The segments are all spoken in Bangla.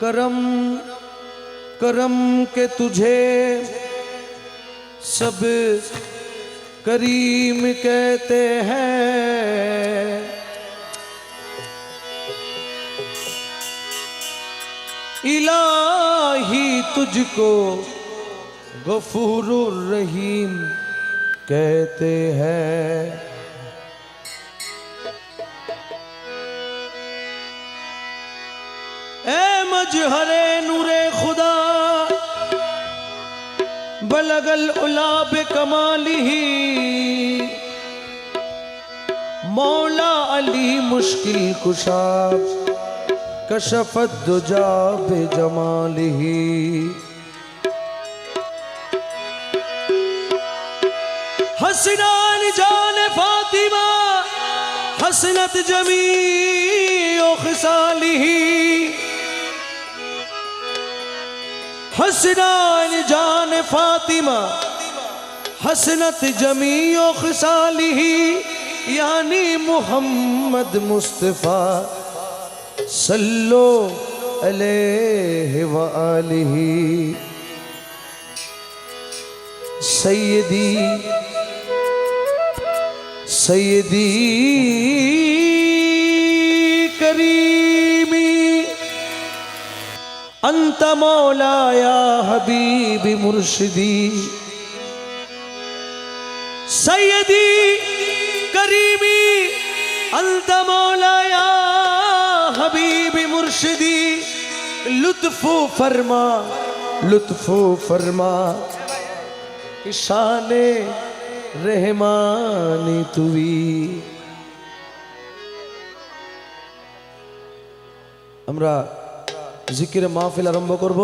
करम करम के तुझे सब करीम कहते हैं। इलाही तुझको गफूरुर रहीम कहते हैं। ए मजहरे नूरे खुदा बलगल उला बेकमालिही, मौला अली मुश्किल कुशा कशफत दुजा बेजमालिही। हसनान जान फातिमा हसनत जमीओ खिसालिही। हसनान जान फातिमा हसनत जमीओ खिसालिही, यानी मुहम्मद मुस्तफ़ा सल्लो अलैहि व आलिही। सैयदी सैयदी करीमी अंत मौलाया हबीबी मुर्शिदी। सैयदी करीमी अंत मौलाया हबीबी मुर्शिदी। लुत्फो फरमा लुत्फो फरमा शाने रहमानी तुई। আমরা জিকিরে মাহফিল আরম্ভ করব।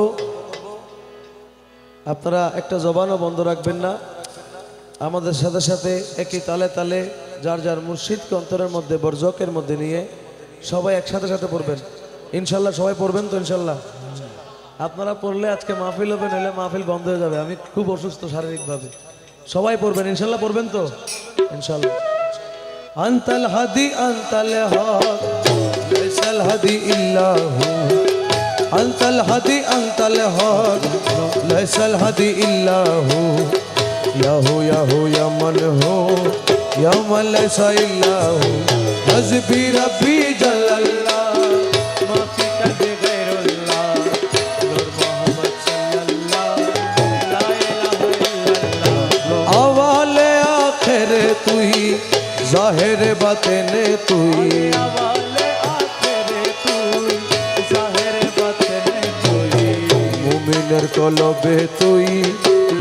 আপনারা একটা জবানও বন্ধ রাখবেন না। আমাদের সাথে সাথে একই তালে তালে যার যার মুর্শিদকে অন্তরের মধ্যে বরজকের মধ্যে নিয়ে সবাই একসাথে সাথে পড়বেন ইনশাল্লাহ। সবাই পড়বেন তো ইনশাল্লাহ? আপনারা পড়লে আজকে মাহফিল হবে, নাহলে মাহফিল বন্ধ হয়ে যাবে। আমি খুব অসুস্থ শারীরিকভাবে। সবাই পড়বেন ইনশাল্লাহ। পড়বেন তো ইনশাল্লাহ। আনতাল হাদি আনতাল হক লাইসাল হাদি ইল্লাহু। আনতাল হাদি আনতাল হক লাইসাল হাদি ইল্লাহু। ইয়াহু ইয়াহু ইয়া মান হো ইয়া মান লাইসা ইল্লাহু। হযবি রব্বি জাল্লাল্লাহ মা ফি কলবি গায়রুল্লাহ। নূর মুহাম্মদ সাল্লাল্লাহু লা ইলাহা ইল্লাল্লাহ। আওয়ালে আখিরে তুই জাহির বাতিনে তুই। আওয়ালে আখিরে তুই জাহির বাতিনে তুই। মুমিনের কলবে তুই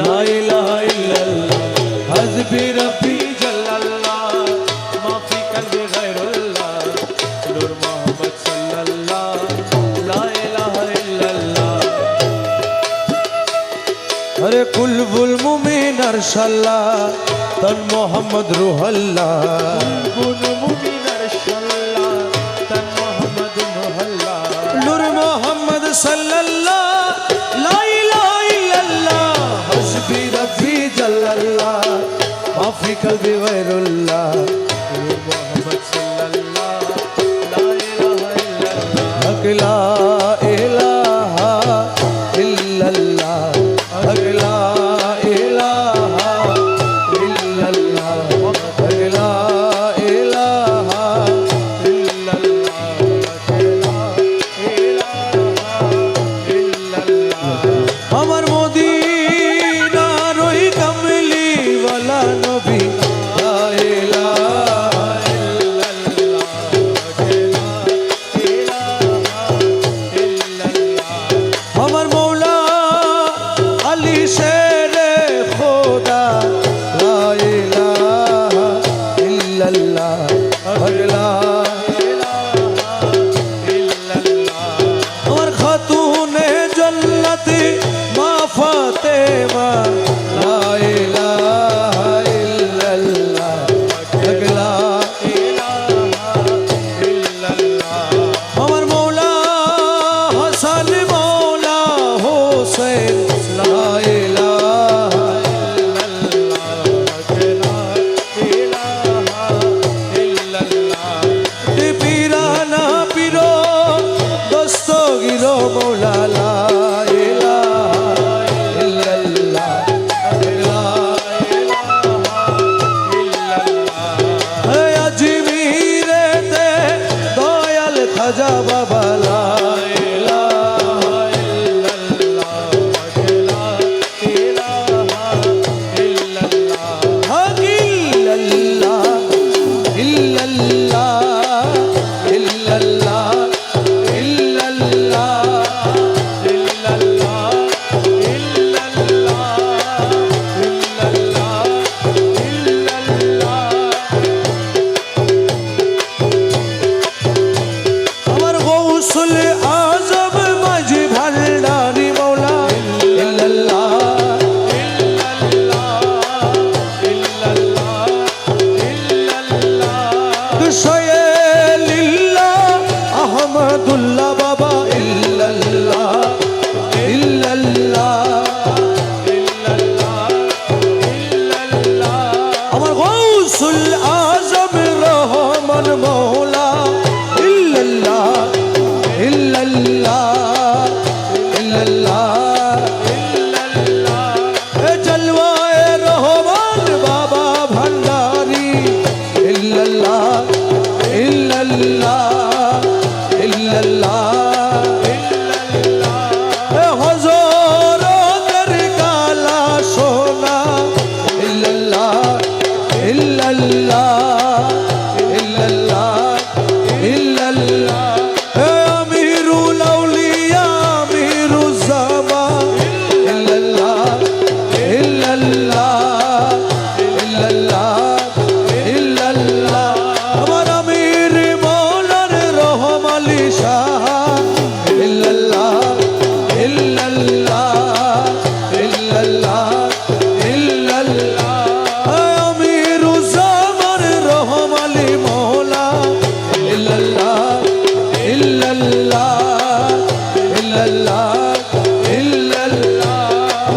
লা ইলাহা ইল্লাল্লাহ। হযবি রব্বি জাল্লাল্লাহ মা ফি কলবি গায়রুল্লাহ। নূর মুহাম্মদ সাল্লাল্লাহু লা ইলাহা ইল্লাল্লাহ। আরে কুলবুল মুমিন আরশাল্লাহ তন মোহাম্মদ রুহাল্লাহ। কুলবুল মুমিন আরশাল্লাহ তন মোহাম্মদ রুহাল্লাহ। নূর মুহাম্মদ সাল্লাল্লাহু লা ইলাহা ইল্লাল্লাহ। হযবি রব্বি জাল্লাল্লাহ মা ফি কলবি গায়রুল্লাহ। নূর মুহাম্মদ সাল্লাল্লাহু লা ইলাহা ইল্লাল্লাহ। লা ইলাহা ইল্লাল্লাহ। লা ইলাহা ইল্লাল্লাহ। লা ইলাহা ইল্লাল্লাহ। লা ইলাহা ইল্লাল্লাহ। আমার মদিনার ওই কামলি ওয়ালা নবী। লা ইলাহা ইল্লাল্লাহ। লা ইলাহা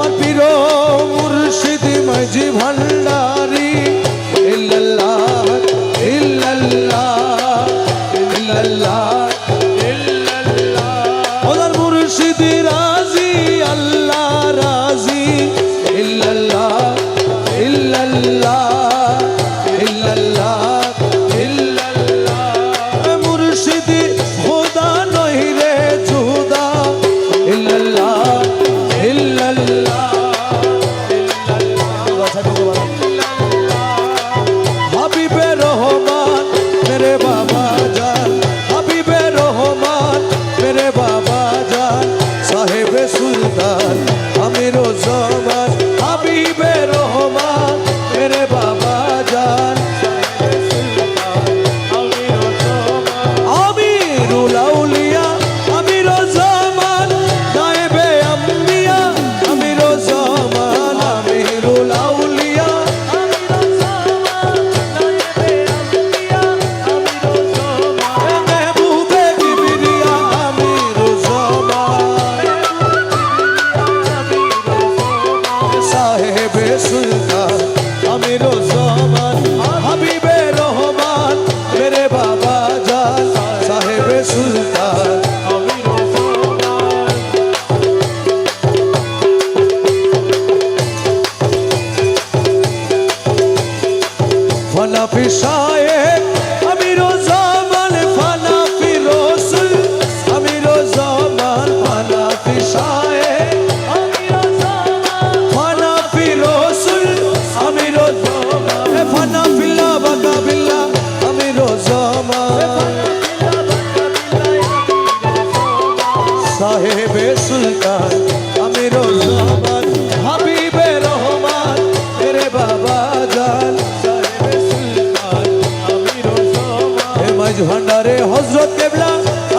আমার পীর মুর্শিদ মাঝি ভান্ডারি ইল্লাল্লাহ ইল্লাল্লাহ ইল্লাল্লাহ ওনার মুর্শিদ রাজি আল্লাহ রাজি ইল্লাল্লাহ ইল্লাল্লাহ ইল্লাল্লাহ ইল্লাল্লাহ মুর্শিদ খোদা নহি রে জুদা ইল্লাল্লাহ ইল্লাল্লাহ হাবিবে রহমান মেরে বাবা জান হাবিবে রহমান মেরে বাবা জান সাহেবে সুলতান আমিরো জামান হাবিবে রহমান মেরে বাবা জান আমিরুল আউলিয়া আমিরো জামান নায়েবে আম্বিয়া আমিরো জামান আমিরুল আউলিয়া মেহবুবে কিবরিয়া আমিরো জামান সাহেবে সুলতান আমিরো জামান হাবিবে রহমান মেরে বাবা জান সাহেবে সুলতান ফানাফি শায়েখ আমিরো জামান ফানাফি রসুল আমিরো জামান ফানাফি শায়েখ ফানাফি রসুল আমিরো জামান ফানাফিল্লাহ বাকাবিল্লাহ আমিরো জামান সাহেবে সুলতান আমিরো জামান হাবিবে রহমান মেরে বাবা জান মাঝ ভান্ডারে হযরত কেবলা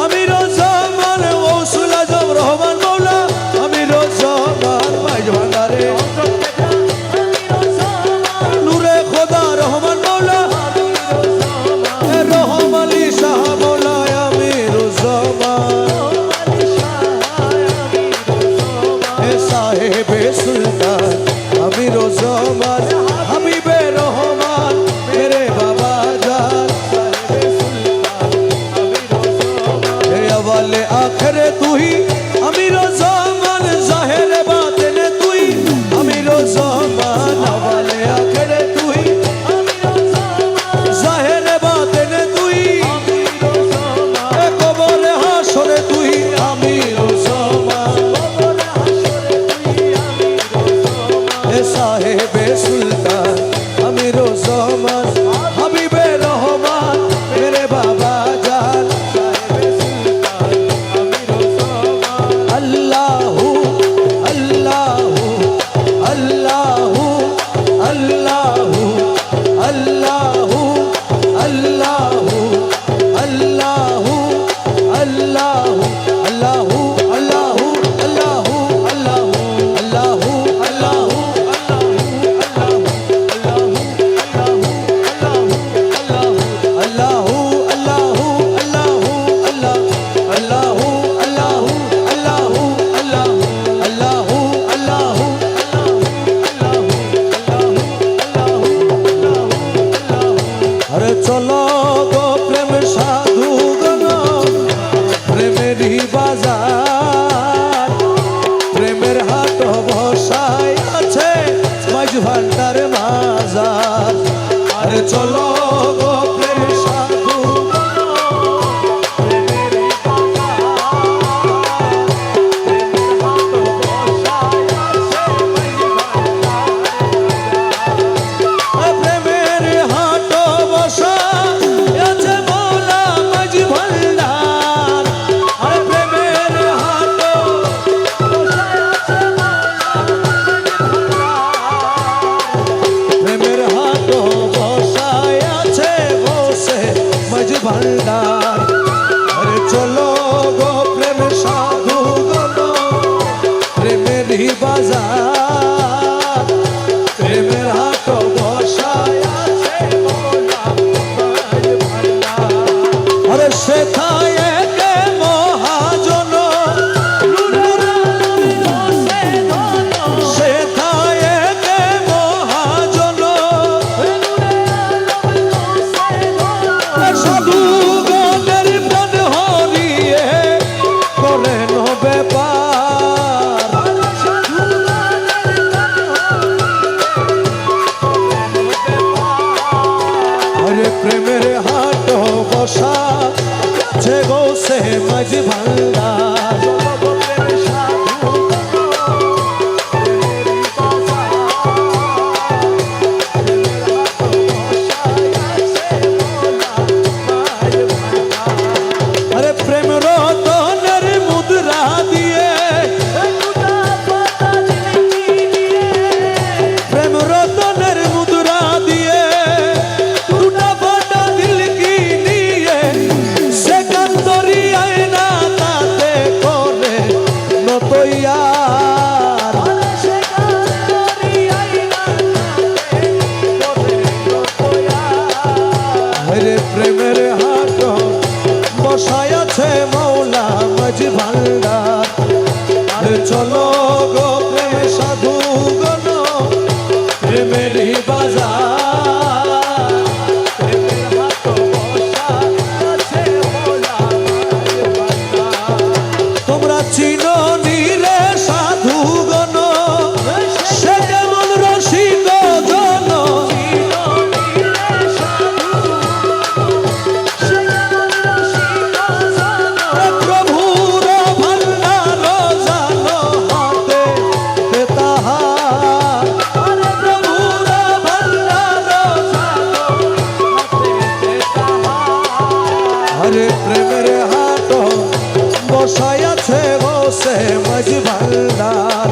আমিরো জামান গৌসুল আজম রহমান মৌলা আমিরো জামান মাঝ ভান্ডারে নূরে খোদা রহমান মৌলা রহম আলী শাহ মৌলা আমিরো জামান সাহেবে সুলতান আমিরো জামান হাবিবে রহমান মেরে বাবা জান अवल आखिर तू ही अमीरो ज़मान ज़ाहिर बातिन तू ही अमीरो ज़मान अवल आखिर तू ही ज़ाहिर बातिन तू ही कबूल हाशर तू ही अमीरो ज़मान साहिबे सुल्तान अमीरो ज़मान हबीबे रहमान मेरे बाबा जान अल्लाहू अल्लाहू अल्लाहू अल्लाहू अल्लाहू अल्लाहू अल्लाहू अल्लाहू अल्लाहू अल्लाहू अल्लाहू अल्लाहू अल्लाहू चलो गो प्रेम साधु गण प्रेमेरी बाजार प्रेमेर हाट बसाय आछे माझ भांडार माजार अरे चलो गो प्रेम साधु भंडार अरे चलो गो प्रेम साधु गण प्रेमेरी बाजार प्रेमेर हाट बसाय आछे भोला अरे सेथाय के मोहा মাঝি ভান্ডার। আরে চলো গো প্রেম সাধু গণ প্রেমেরই বাজার। প্রেমের হাত বসা আছে ভোলা মাঝি ভান্ডার। তোমরা চিনো নীরে সাধু গণ সে কেমন রসিক জন। প্রভুর ভান্ডার জানো হাতে তাহার। প্রভুর ভান্ডার জানো হাতে তাহার। আরে প্রেমের হাট বসাই আছে বসে মাঝি ভান্ডার।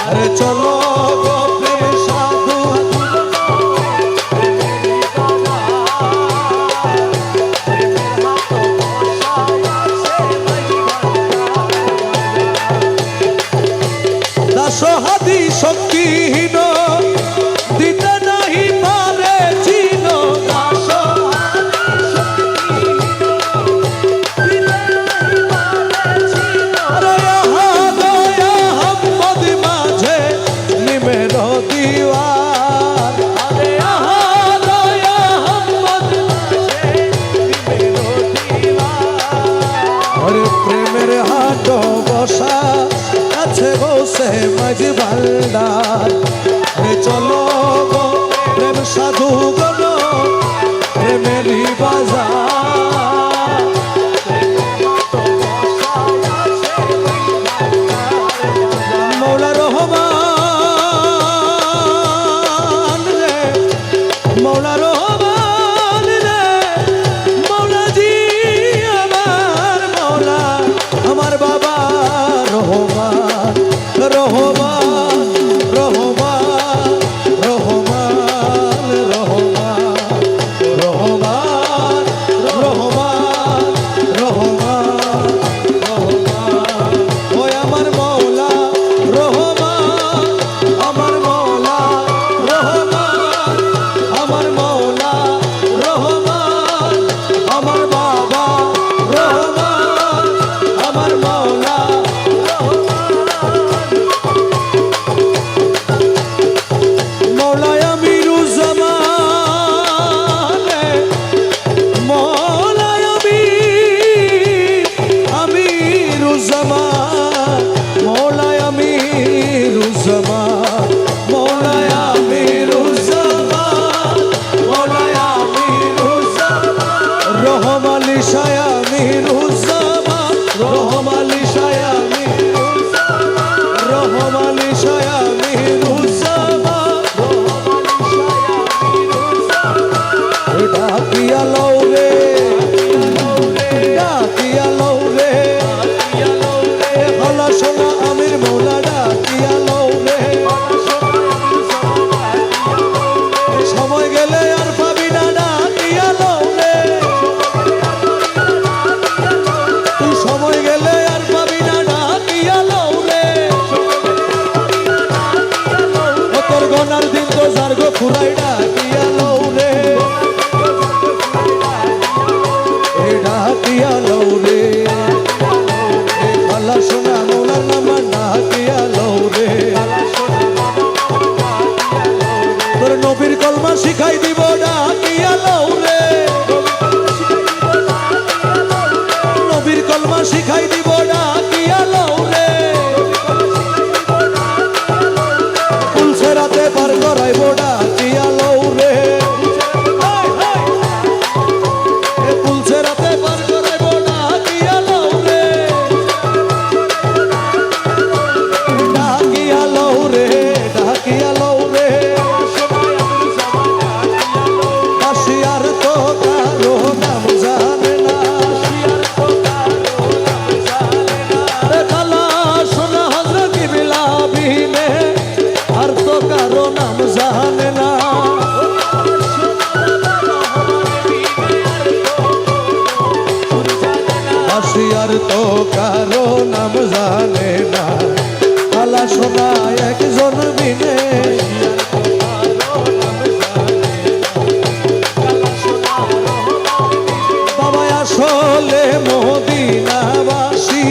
আরে চলো গো প্রেম সাধু দাসহাদি শক্তিহীন দিতে নাহি পারে চিন। আরে আহা দয়া হাম্মদ মাঝে নিমের দিওয়ার। আরে আহা দয়া হাম্মদ মাঝে নিমের দিওয়ার। আরে প্রেমের হাট বসা আছে বসে মাঝি ভান্ডার। আরে চলো গো প্রেম সাধু গণ প্রেমেরই বাজার। মৌলা রহমান রে মৌলা রহমান রে মৌলাজি আমার মৌলা আমার বাবা রহমান রহমান রহমান রহমান রহমান রহমান রহমান রহমান রহমান। ওই আমার মৌলা রহমান আমার মৌলা রহমান আমার মৌলা রহমান আমার বাবা রহমান আমার মৌলা মৌলায় আমিরুজ্জামান মৌলায় আমিরুজ্জামান মৌলায় আমিরুজ্জামান মৌলায় আমিরুজ্জামান মৌলায় আমিরুজ্জামান রহমালি শাহ আমিরুজ্জামান রহমালি শাহ আমিরুজ্জামান রহমালি শাহ আমিরুজ্জামান ডাকিয়া লও রে ডাকিয়া লও রে হলা সোনা আমির মৌলা ডাকিয়া লও রে। সময় গেলে আর পাবি না ডাকিয়া লও রে। তুই সময় গেলে আর পাবি না ডাকিয়া লও রে। তোর গনার দিন তো যার গো ফুরাই ডাকিয়া লও রে। ডাকিয়া লও রে আল্লাহ সোনা মৌলার নাম ডাকিয়া লও রে। তোর নবীর কলমা শিখাই দিব ডাকিয়া লও রে। নবীর কলমা শিখাই দিব ডাকিয়া লও রে। তুলসে রাতে পার করাইব ডাকিয়া লও রে। তুলসে রাতে পার করাইব ডাকিয়া লও রে। ডাকিয়া লও রে ডাকিয়া লও রে। আসিয়ার তো কারো নাম জানে না। খালা সোনা হযরত কিবলা বিনে আর তো কারো নাম জানে না। আসিয়ার তো কারো নাম জানে না। খালা সোনা একজন বিনে বাবা আসলে মদিনাবাসী।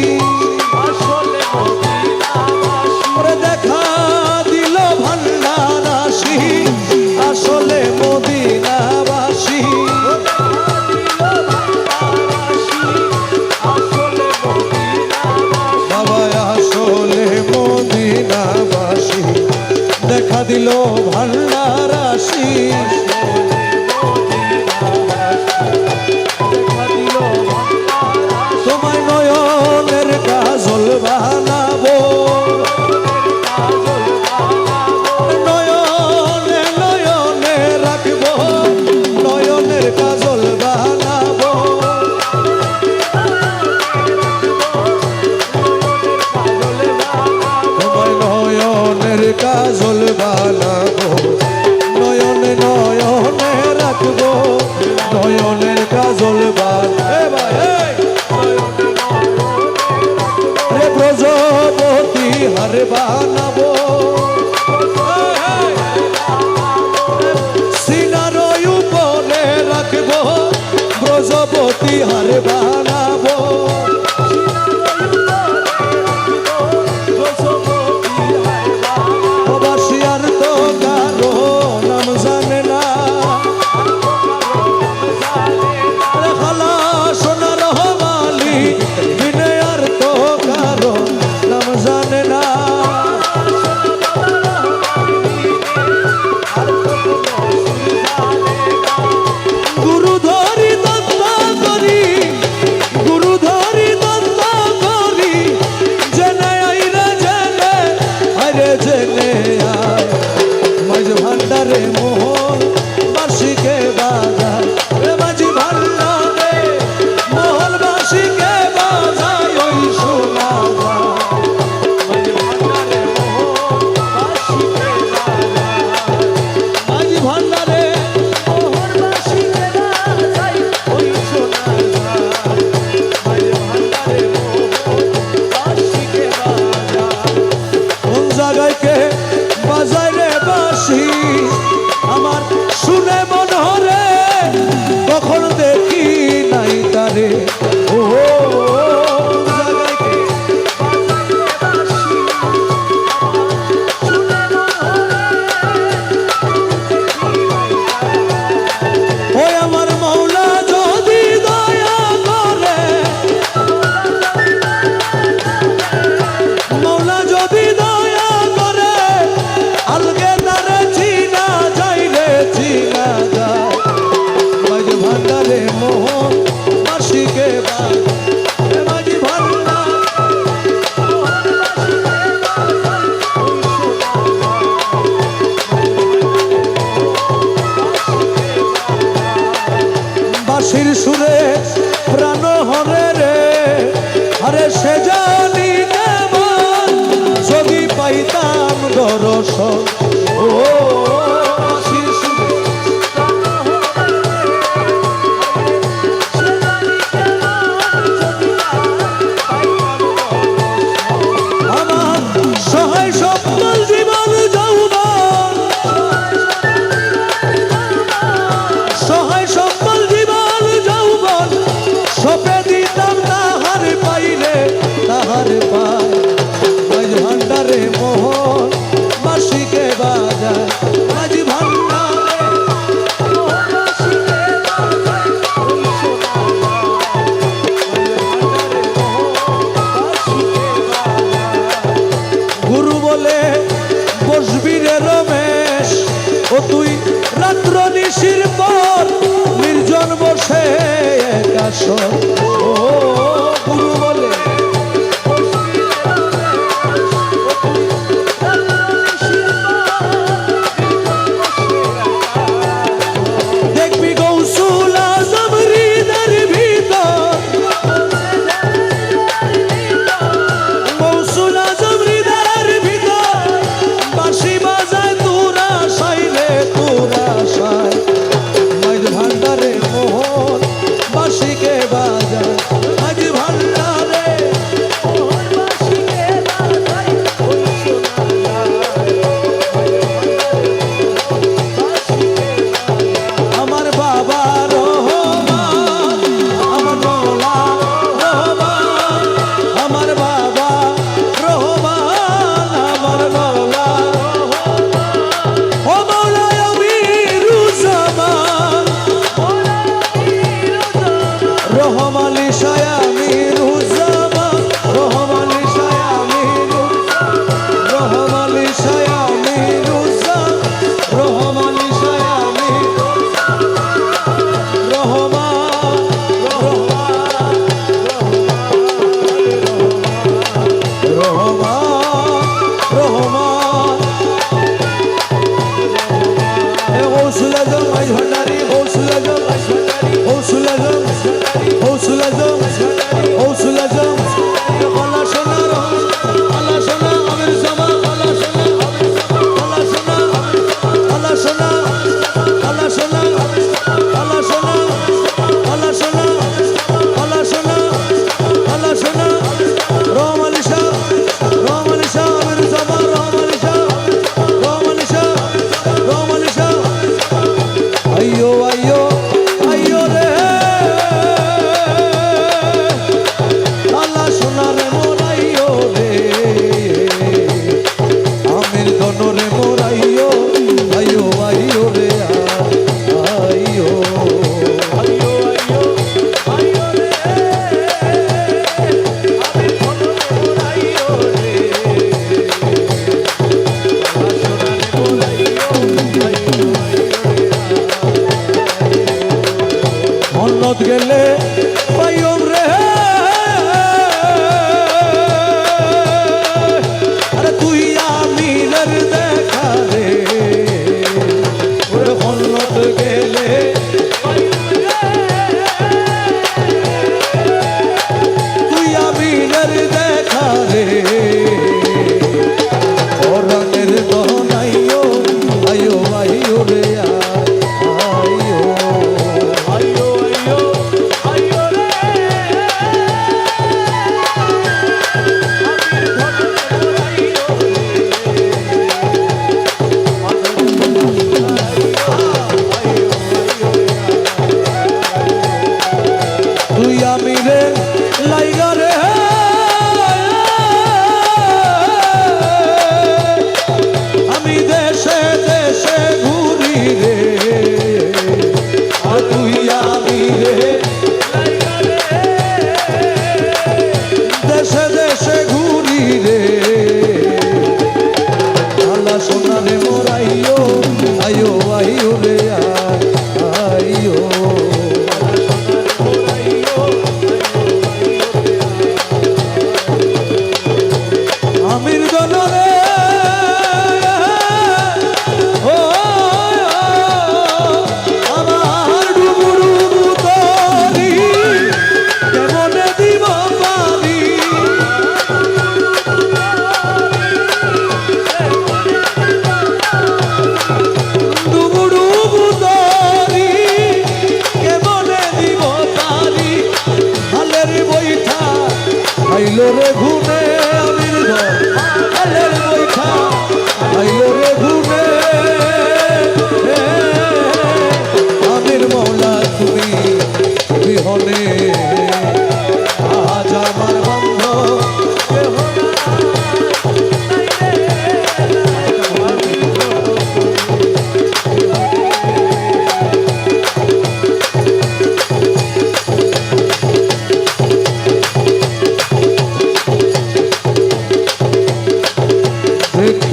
দিল ভান্ডার রাশি তোমায় নয়নের কাজল বানাবো নয়নে নয়নে রাখবো নয়নের কাজল বানাবো তোমায় নয়নের কাজল বানাবো নয়নে নয়নে রাখবো নয়নের কাজল রে ব্রজবতী হার বানাবো সিনার উপরে রাখবো ব্রজবতী হার বানাবো বাসিয়ার তো কারো নাম জানে না খালা সোনার হমালি বিনয়ার তো কারো নাম জানে না গুরু ধরি দত্ত করি গুরু ধরি দত্ত করি জেনে আইরে জেনে আরে জেনে আয় মাঝ ভান্ডারে মোহন বার্ষিকে বাজায় মাঝি ভান্ডারে মোহন বার্ষিকে বাজায় ওই শোনা মাঝি ভান্ডারে কোন জায়গায় কে বাজায় রে বাঁশি আমার শুনে মন হরে কখন দেখি নাই তারে ও জায়গায় কে ওই আমার মৌলা যদি দয়া করে মৌলা যদি দয়া করে আলগে তারে চিনা যাইলে চিনা যায় মাঝি ভান্ডারে মোহন বার্ষিকে মাঝি ভান্ডার বাঁশির সুরে প্রাণ হরে রে আরে সে জানি কেমন যদি পাইতাম দর্শন ও বাঁশির সুরে আমার সহায় সকল জীবন যৌবন সহায় সকল জীবন যৌবন সপে দিতাম তাহার পাইলে তাহার পায় মাঝ ভান্ডারে মোহন বার্ষিকে বাজায় মাঝ ভান্ডারে গুরু বলে বসবি রে রমেশ ও তুই রাত্র নিশির পর নির্জন বসে একাশন ও গুরু বলে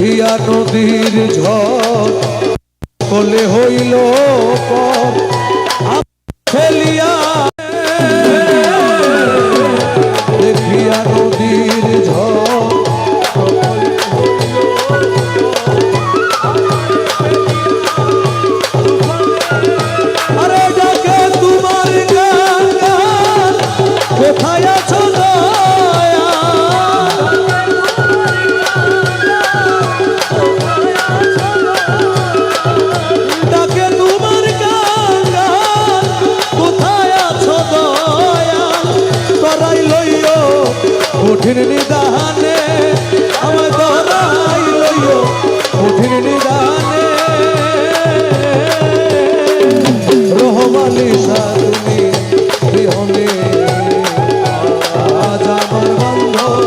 দেখিয়া নদীর ঝড় কলে হইল পর ফেলিয়া দেখিয়া নদীর ঝড় আরে যাকে তোমার গঙ্গা কোথায় আছো কঠিন নিদানে আমায় ধরাই লইও কঠিন নিদানে রহমানি সাধুনি বিহনে আজ আমার বান্ধব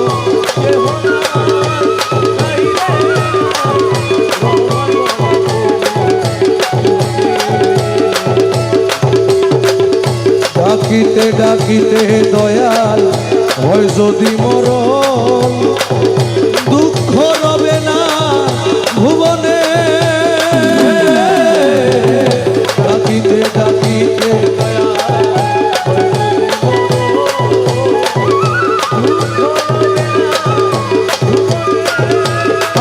ডাকিতে ডাকিতে দয়াল হয় যদি মরণ দুঃখ রবে না ভুবনে ডাকিতে ডাকিতে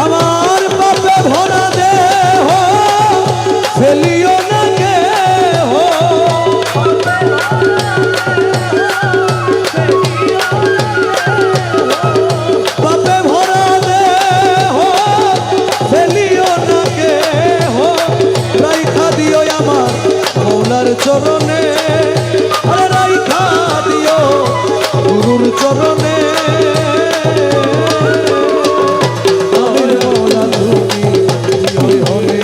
আমার পাপে ভরা দেহ ফেলিও না কেহ চরণে রাইখা দিও গুরুর চরণে আমার মৌলা তুমি হলে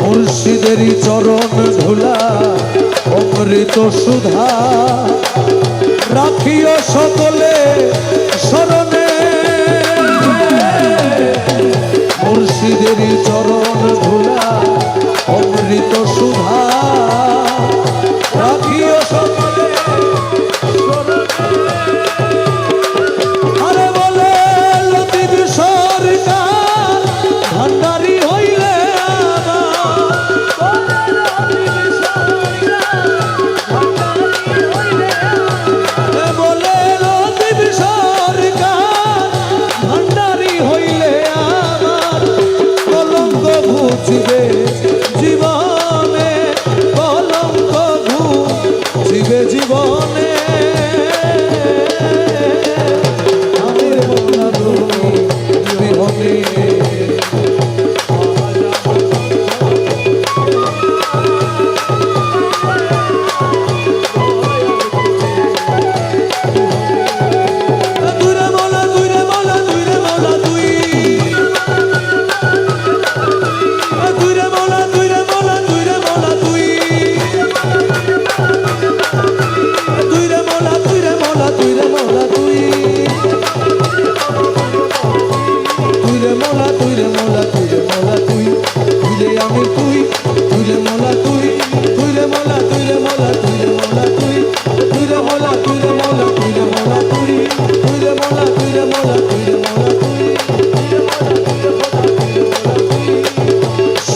মুর্শিদেরই চরণ ধুলা অমৃত সুধা রাখিও সকলে স্মরণে মুর্শিদেরই চরণ ধুলা অমৃত সুধা রাখিও সকলে আরে বলে লতিফ সরকার ভান্ডারি হইলে বুঝিবে জীবনে কলঙ্ক বুঝিবে জীবনে আমার মৌলা তুমি হলে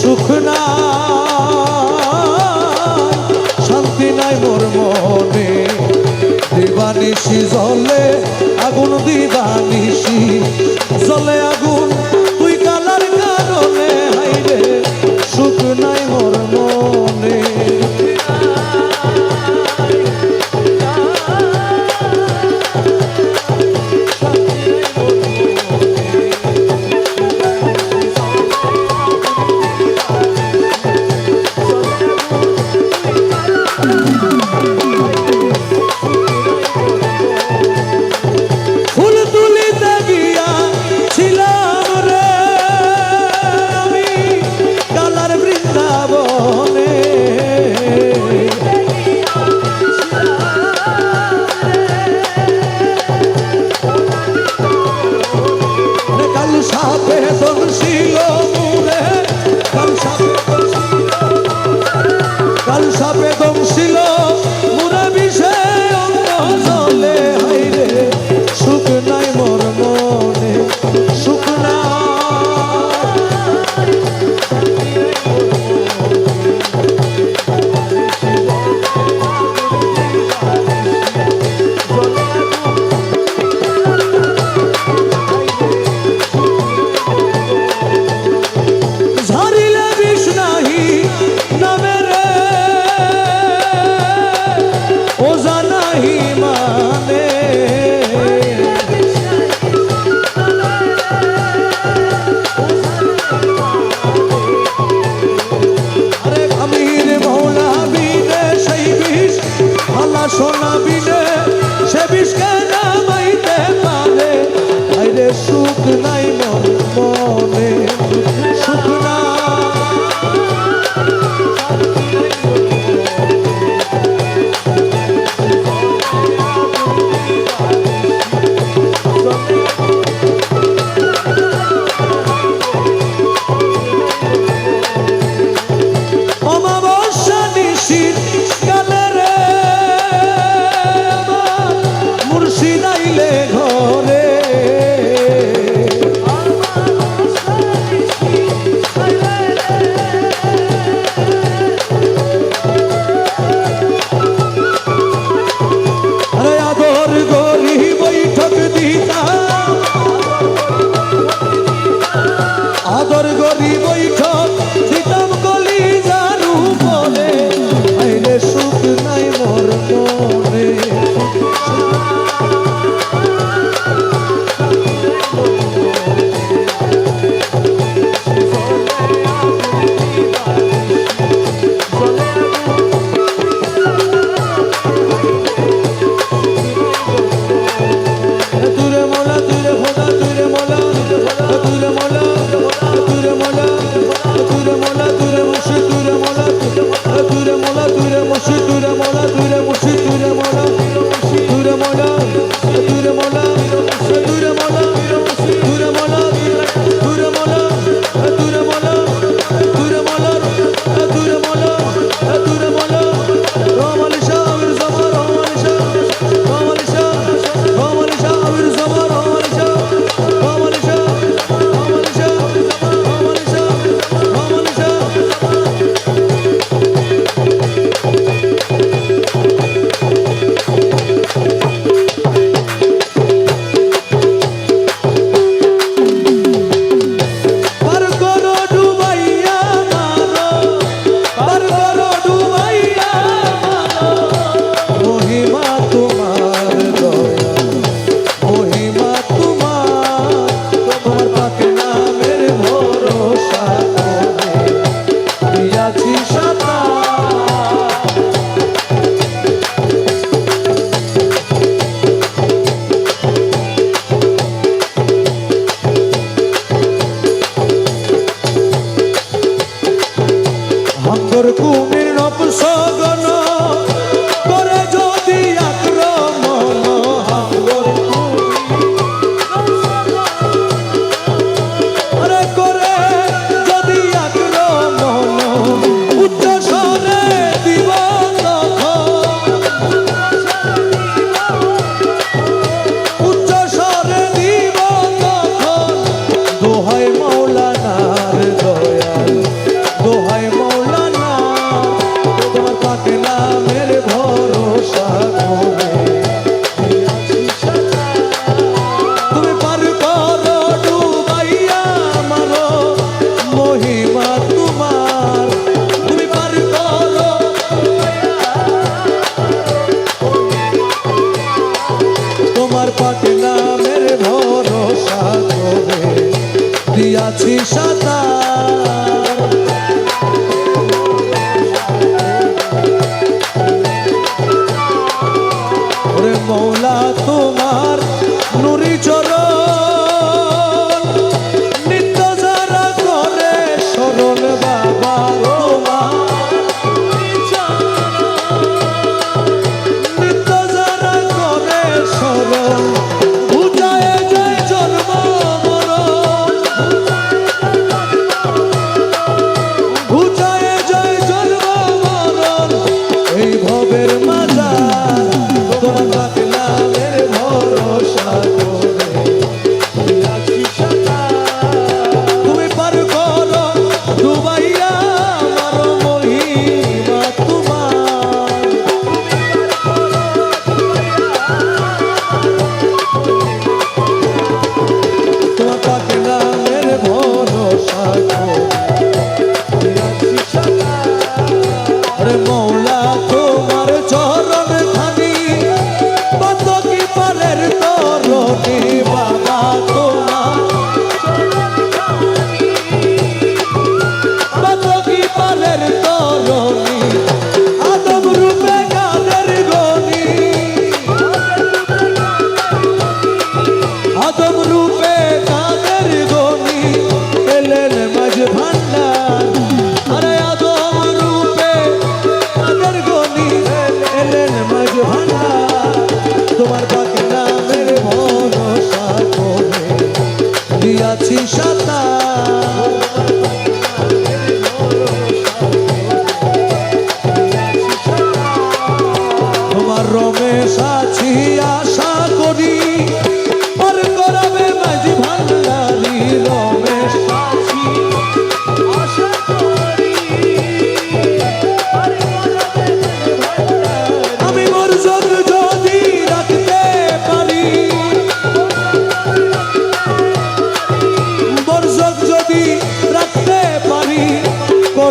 সুখ না শান্তি নাই মোর মনে দিবানিশি জলে আগুন দিবানিশি জলে আগুন তুই কালার কারণে হাইরে সুখ নাই মোর মনে ফুল তুলিতে গিয়া ছিলাম গরিব বৈঠক দিতাম কলি জানু বলে আইলে সুখ নাই মোর মনে কুমির নপুংসগণ করে যদি আক্রমণ হাঙ্গর আরে করে যদি আক্রমণ উচ্চ স্বরে দিব উচ্চ স্বরে দিব তখন দোহাই মাওলানার দয়াল দোহাই মাওলানা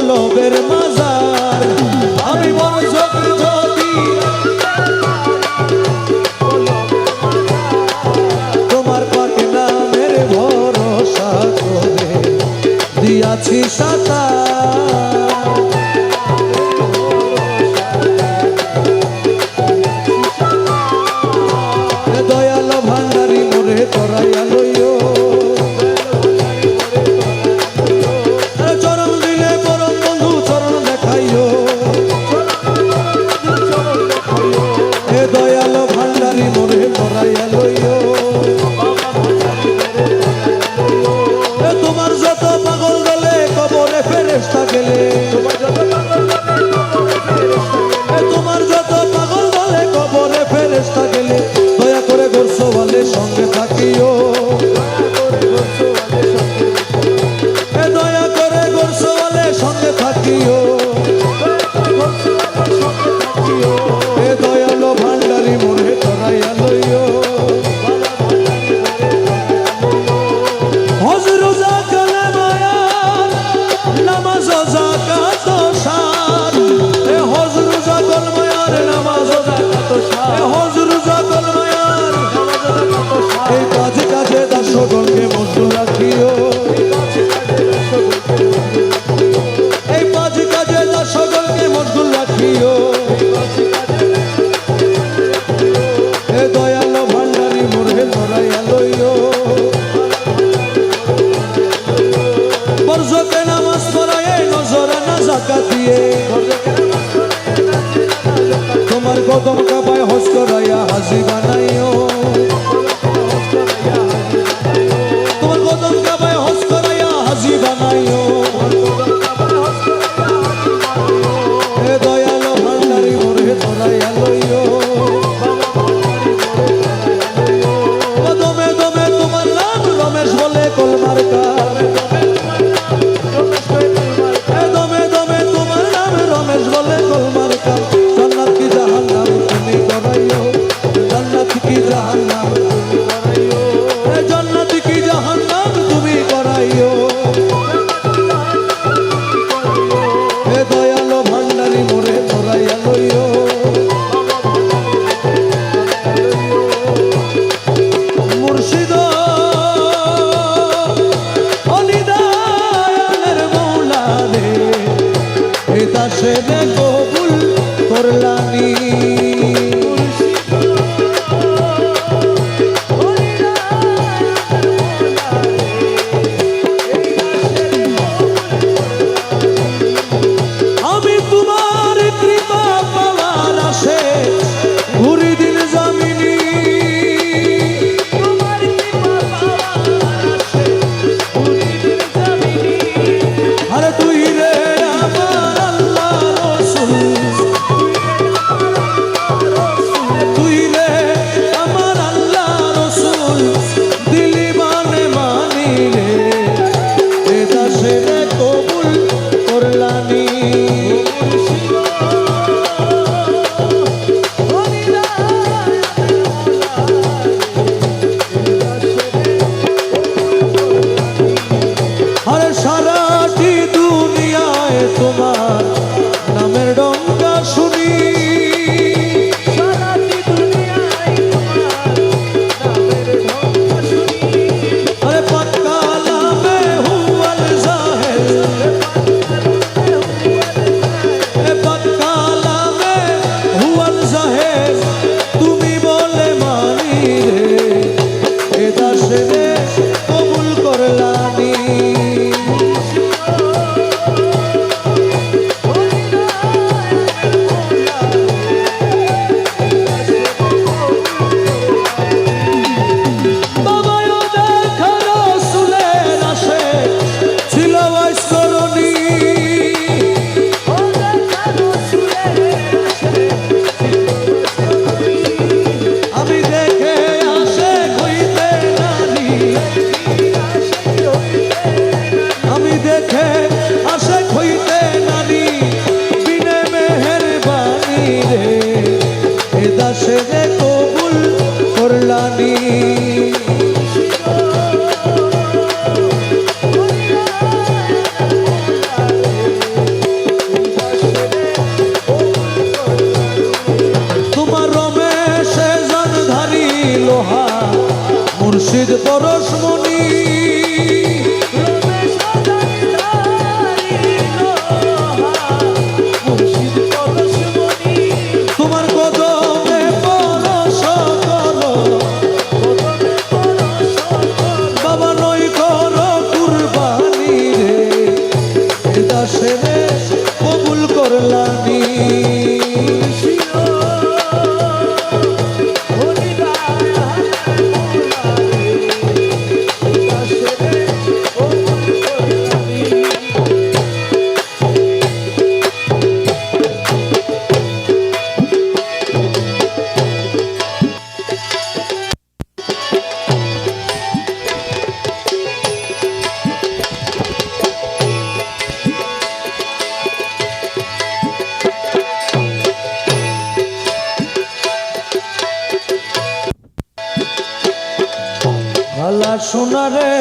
কলবের মাজার আমি বরজক যদি তোমার পাক নামের ভরসা করে দিয়াছি সাঁতার দয়াল ভান্ডারি মোরে করাইয়া লইও চরণ দিলে পরম বন্ধু চরণ দেখাইও এ দয়াল ভান্ডারি মোরে করাইয়া লইও তোমার যত পাগল দলে কবরে ফেরেশতা গেলে তোমার যত পাগল দলে কবরে ফেরেশতা গেলে দয়া করে গোরসওয়ালের সঙ্গে থাকিও দয়া করে গোরসওয়ালের সঙ্গে থাকিও এ দয়াল ভান্ডারি মোরে করাইয়া লইও হজ রোজা কালেমায়া নামাজ যাকাত সার এ হজ রোজা কালেমায়ার নামাজ যাকাত সার এ হজ রোজা কালেমায়ার এই কাজে কাজে দাসগণকে মজুর রাখিও এই কাজে কাজে দাসগণকে মজুর রাখিও এ দয়াল ভান্ডারি মোরে ধরাইয়া লইও বরজকে নামাজ পড়ায় নজরানা যাকাত দিয়ে তোমার কদম কাবায় হজ করাইয়া হাজি বানাইও তোমার কদম কাবায় হজ করাইয়া হাজি বানাইও এ দয়াল ভান্ডারি মোরে ধরাইয়া লইও দমে দমে তোমার নাম রমেশ বলে কলমার কার দমে দমে তোমার নাম রমেশ বলে কলমার কার জান্নাত কি জাহান্নাম তুমি করাইও জান্নাত কি জাহান্নাম তুমি করাইও জান্নাত কি জাহান্নাম তুমি করাইও হে দয়াল ভান্ডারি মোরে ধরাইয়া লইও মুর্শিদ অলিদায়ানের মৌলা রে এ দাসে কবুল করলানি আমি তোমার কৃপা পাওয়ার আশে ঘুরি দিন জামিনী আরে তুই রে আমার আল্লাহ রসুল তুই রে আমার আল্লাহ রসুল দিলি মানে মানি রে এ দাসে কবুল করলানি আরে সারাটি দুনিয়া দাসেরে কবুল করলানি ভালা সোনারে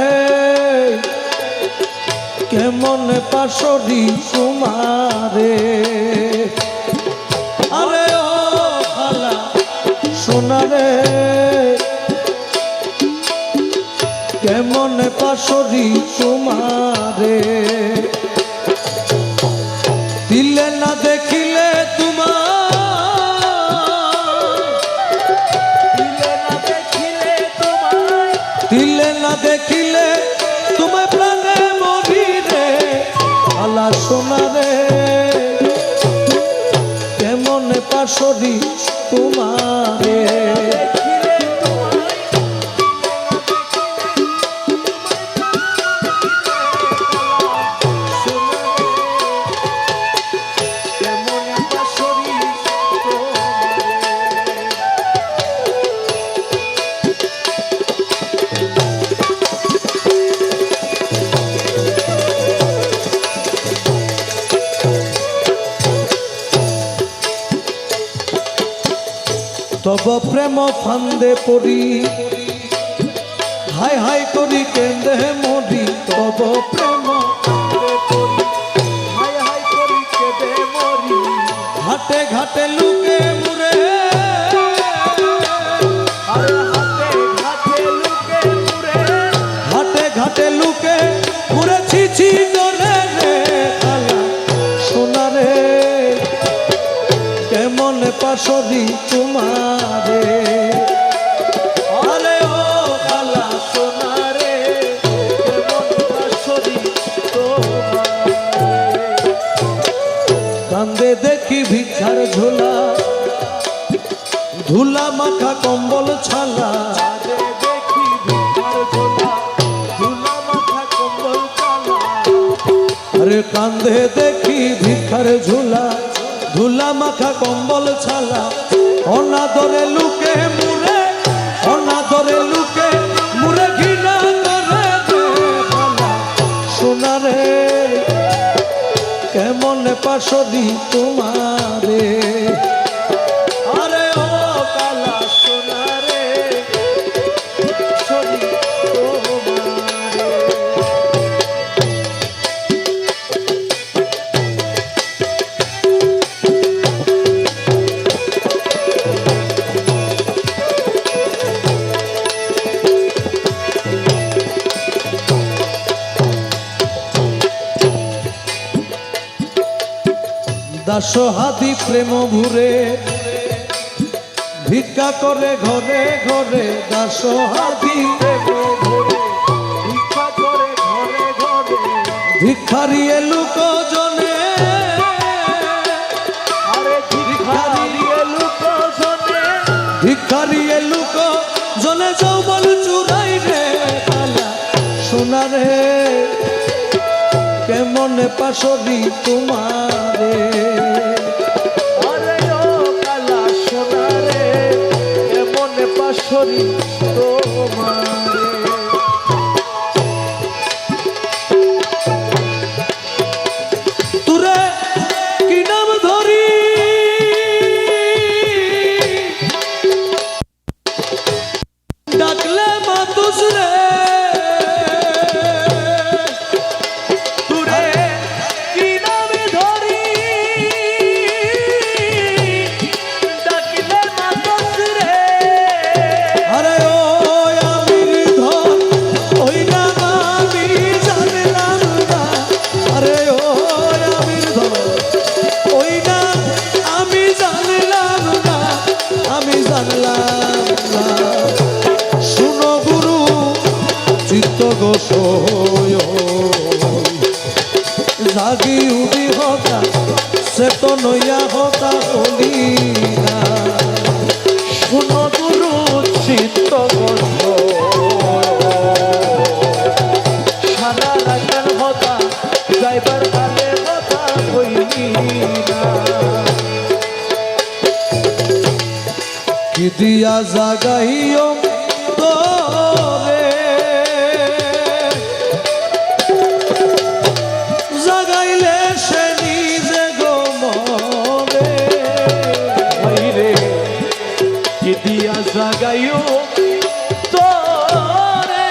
কেমন পাশরি তোমারে আরে ও ভালা সোনারে কেমন পাশরি তোমারে দিলে না দেখিলে তোমার দিলে না দেখিলে তোমায় প্রাণে মরি রে আলা সোনারে কেমন পাশরি তোমারে তব প্রেম ফান্দে পড়ি হাই হাই করি কেন্দে মরি তব প্রেম হাই হাই করি কেঁদে মরি ঘাটে ঘাটে লুকে মুরে ঘাটে ঘাটে লুকে মুরে ছিছি ডরে রে আলা সোনারে কেমন পাশরি তোমারে আরে ও ভালা সোনারে কেমন পাশরি তোমারে কান্দে দেখি ভিক্ষার ঝোলা ধুলা মাখা কম্বল ছালা দেখি ভিক্ষার ঝোলা ধুলা মাখা কম্বল ছালা আরে কান্দে দেখি ভিক্ষার ঝোলা ধুলা মাখা কম্বল ছালা অনাদরে লুকে মুরে অনাদরে লুকে মুরে ঘৃণা করে ভালা সোনারে কেমন পাশরি তোমারে আরে ও কালা সোনারে পাশরি তোমারে দাসহাদি প্রেম ভুরে ভিক্ষা করে ঘরে ঘরে দাসহাদি প্রেম ভুরে ভিক্ষা করে ঘরে ঘরে ভিক্ষারিয়ে লুক জনে আরে ভিক্ষারিয়ে লুক জনে ভিক্ষারিয়ে লুক জনে যৌবন চুরাই রে কালা সোনারে কেমন পাশরি তোমারে আরে ও কালা সোনারে কেমন পাশরি তোমারে তুরে কি নাম ধরি ডাকলে মাতুস রে আরে ও জাগি উদি হতা সে তো নইয়া হতা বলি না শুনো গুরু চিত্ত বন্ধ সারা রাখার হতা যাইবার কালে কথা হইলি না কি দিয়া জাগাইও তোরে জাগাইলে সে নিজে গো মরে হইরে কি দিয়া জাগাইও তোরে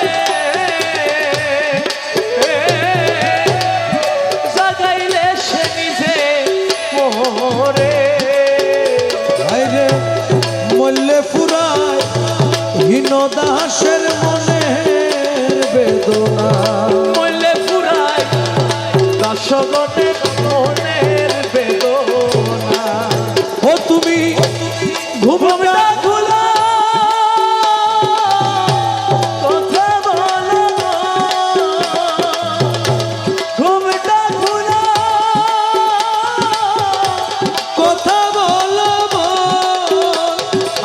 জাগাইলে সে নিজে মোরে আইরে মল্লে ফুরায় হীন দাসের মনের বেদনা মল্লে পুরাই দাসগণের মনের বেদনা ও তুমি ঘুমটা খোলা কথা বলো ঘুমটা খোলা কথা বলবো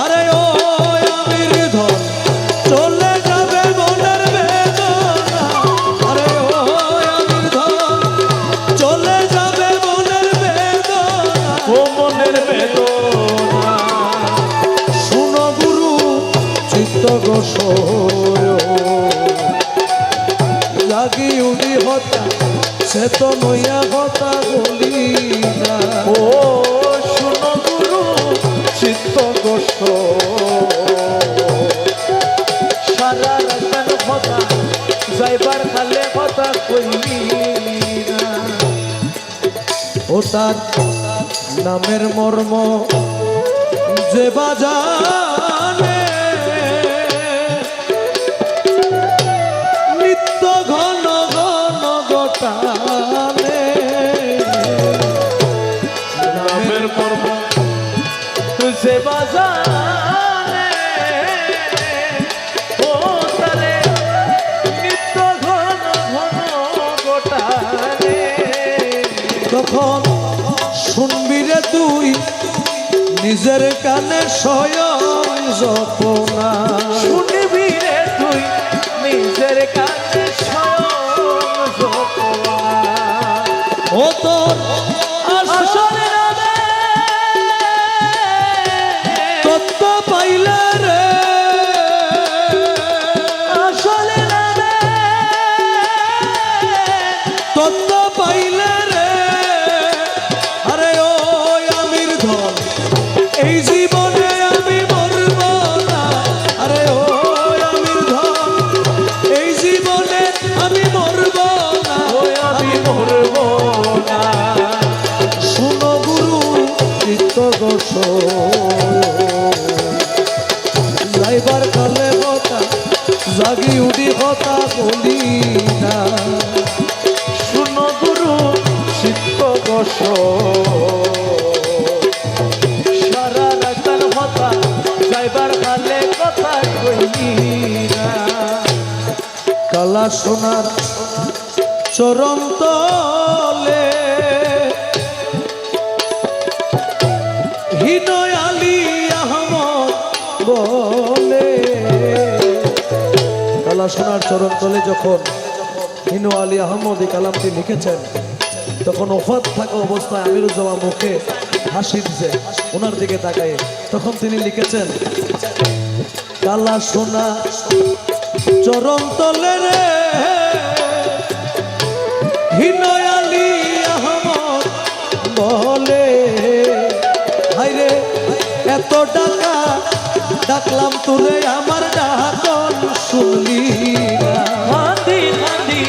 আরে ও আমির ধন চলে যাবে মনের বেদনা আরে ও আমির ধন চলে যাবে মনের বেদনা ও মনের বেদনা শুনো গুরু চিত্ত গোসর লাগি উনি হতা সে তো নইয়া হতা বলি না ও শুনো গুরু চিত্ত গোষ্ঠ সারা রাখার কথা যাইবার খালে কথা কইলি না ও তার নামের মর্ম যে বাজানে নিত্য ঘন ঘন গোটানে নামের মর্ম তুঝে বাজানে ও তারে নিত্য ঘন ঘন গোটানে তখন শুনবি রে তুই নিজের কানে স্বয়ং জপনা শুনবি রে তুই নিজের কাছে স্বয়ং জপনা ও তোর আসলে নামে তত্ত্ব পাইলে রে আসলে নামে তত্ত্ব পাইলে রে আরে ও আমির ধন এই জীবনে আমি মরব না আরে ও আমির ধন এই জীবনে আমি মরব না ওই আমি মরব না শুনো গুরু চিত্ত যাইবার কালে হতা জাগি উঠি হতা বলি না শুনো গুরু চিত্ত বস সারা রাখার হতা যাইবার কালে কথা কইলি না কালা সোনার চরম তলে হিনয় আলী আহমদ বলে কালা সোনার চরণ তলে যখন হিনু আলী আহমদ এই কালামটি লিখেছেন তখন ওফাত থাকা অবস্থায় আমিরুজ্জামান মুখে হাসি দিছে ওনার দিকে তাকায় তখন তিনি লিখেছেন কালা সোনা চরণ তলে রে হিনয় আলী আহমদ বলে হাইরে এত টাকা ডাকলাম তোরে আমার ডাকন শুনলি না হাঁদি হাঁদি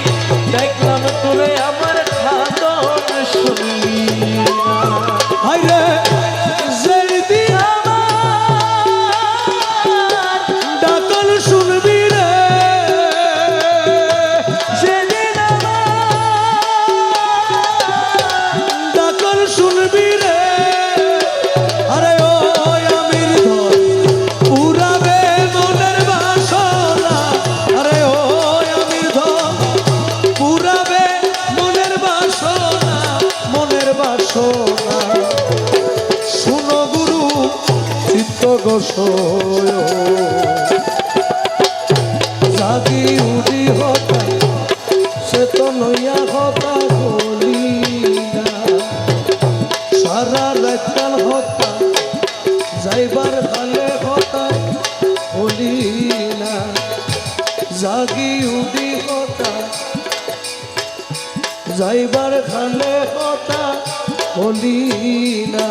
দেখলাম তোরে আমার খাদন শুনলি না হাইরে যেই দিন আমার ডাকন শুনবি রে যেদিন আমার ডাকন শুনবি রে আরে ও আমির ধন পুরাবে মন বাসনা শুনো গুরু চিত্ত গোসয় জাগি উদি হতা সে তো নইয়া হতা বলি না সারা রাতাল হতা যাইবার কালে হতা বলি না জাগি উদি হতা যাইবার খালে কথা বলি না